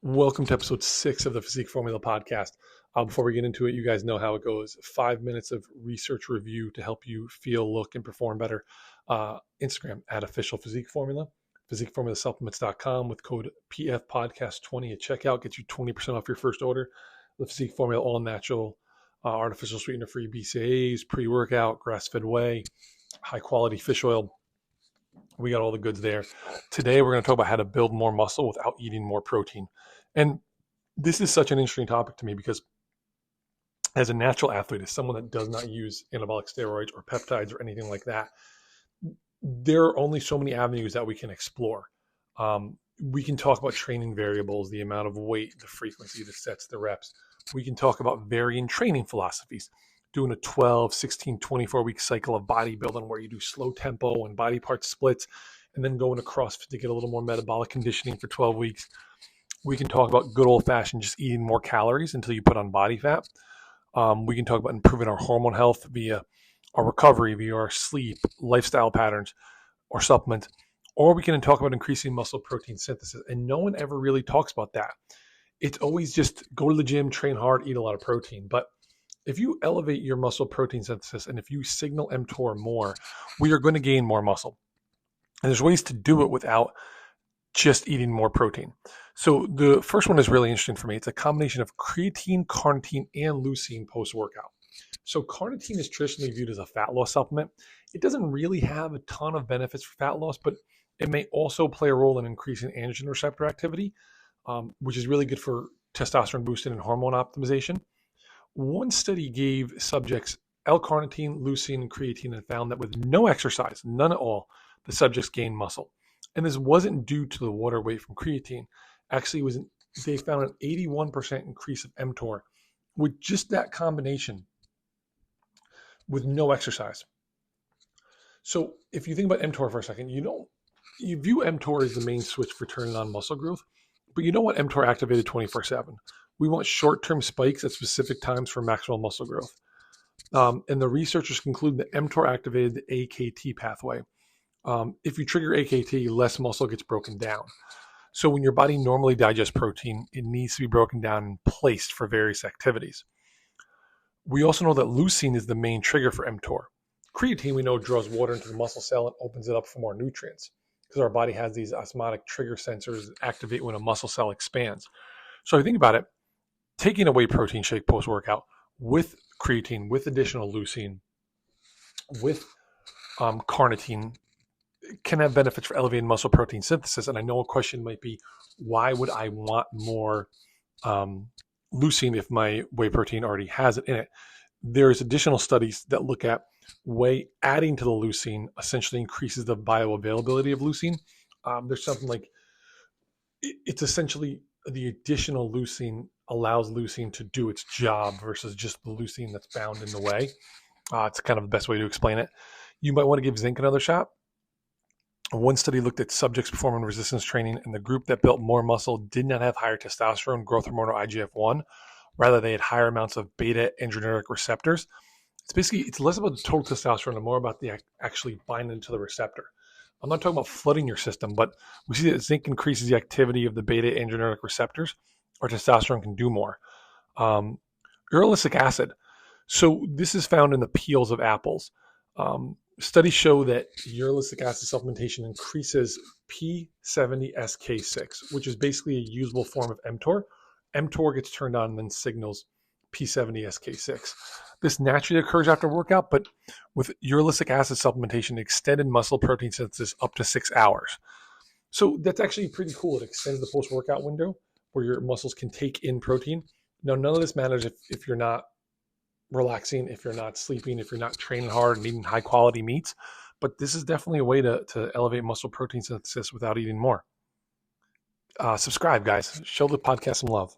Welcome to episode 6 of the Physique Formula podcast. Before we get into it, you guys know how it goes. 5 minutes of research review to help you feel, look, and perform better. Instagram at official physique formula, physiqueformulasupplements.com with code PFPodcast20 at checkout. Gets you 20% off your first order. The Physique Formula all natural, artificial sweetener free BCAAs, pre-workout, grass-fed whey, high quality fish oil. We got all the goods there. Today, we're going to talk about how to build more muscle without eating more protein. And this is such an interesting topic to me because as a natural athlete, as someone that does not use anabolic steroids or peptides or anything like that, there are only so many avenues that we can explore. We can talk about training variables, the amount of weight, the frequency, the sets, the reps. We can talk about varying training philosophies, doing a 12, 16, 24-week cycle of bodybuilding where you do slow tempo and body part splits, and then go into CrossFit to get a little more metabolic conditioning for 12 weeks. We can talk about good old-fashioned just eating more calories until you put on body fat. We can talk about improving our hormone health via our recovery, via our sleep, lifestyle patterns, or supplements. Or we can talk about increasing muscle protein synthesis. And no one ever really talks about that. It's always just go to the gym, train hard, eat a lot of protein. But if you elevate your muscle protein synthesis and if you signal mTOR more, we are going to gain more muscle. And there's ways to do it without just eating more protein. So the first one is really interesting for me. It's a combination of creatine, carnitine, and leucine post-workout. So carnitine is traditionally viewed as a fat loss supplement. It doesn't really have a ton of benefits for fat loss, but it may also play a role in increasing androgen receptor activity, which is really good for testosterone boosting and hormone optimization. One study gave subjects L-carnitine, leucine, and creatine and found that with no exercise, none at all, the subjects gained muscle. And this wasn't due to the water weight from creatine. Actually, they found an 81% increase of mTOR with just that combination with no exercise. So if you think about mTOR for a second, you view mTOR as the main switch for turning on muscle growth, but you don't want mTOR activated 24/7. We want short-term spikes at specific times for maximal muscle growth. And the researchers conclude that mTOR activated the AKT pathway. If you trigger AKT, less muscle gets broken down. So when your body normally digests protein, it needs to be broken down and placed for various activities. We also know that leucine is the main trigger for mTOR. Creatine, we know, draws water into the muscle cell and opens it up for more nutrients because our body has these osmotic trigger sensors that activate when a muscle cell expands. So if you think about it, taking a whey protein shake post-workout with creatine, with additional leucine, with carnitine, can have benefits for elevating muscle protein synthesis. And I know a question might be, why would I want more leucine if my whey protein already has it in it? There's additional studies that look at whey adding to the leucine essentially increases the bioavailability of leucine. There's something like, it's essentially the additional leucine allows leucine to do its job versus just the leucine that's bound in the whey. It's kind of the best way to explain it. You might want to give zinc another shot. One study looked at subjects performing resistance training, and the group that built more muscle did not have higher testosterone, growth hormone, or IGF-1. Rather, they had higher amounts of beta adrenergic receptors. It's less about the total testosterone and more about the actually binding to the receptor. I'm not talking about flooding your system, but we see that zinc increases the activity of the beta adrenergic receptors, or testosterone can do more. Urolithic acid. So this is found in the peels of apples. Studies show that urolithic acid supplementation increases P70SK6, which is basically a usable form of mTOR. mTOR gets turned on and then signals P70SK6. This naturally occurs after workout, but with urolithic acid supplementation, extended muscle protein synthesis up to 6 hours. So that's actually pretty cool. It extends the post-workout window where your muscles can take in protein. Now, none of this matters if you're not relaxing, if you're not sleeping, if you're not training hard and eating high quality meats, but this is definitely a way to elevate muscle protein synthesis without eating more. Subscribe, guys. Show the podcast some love.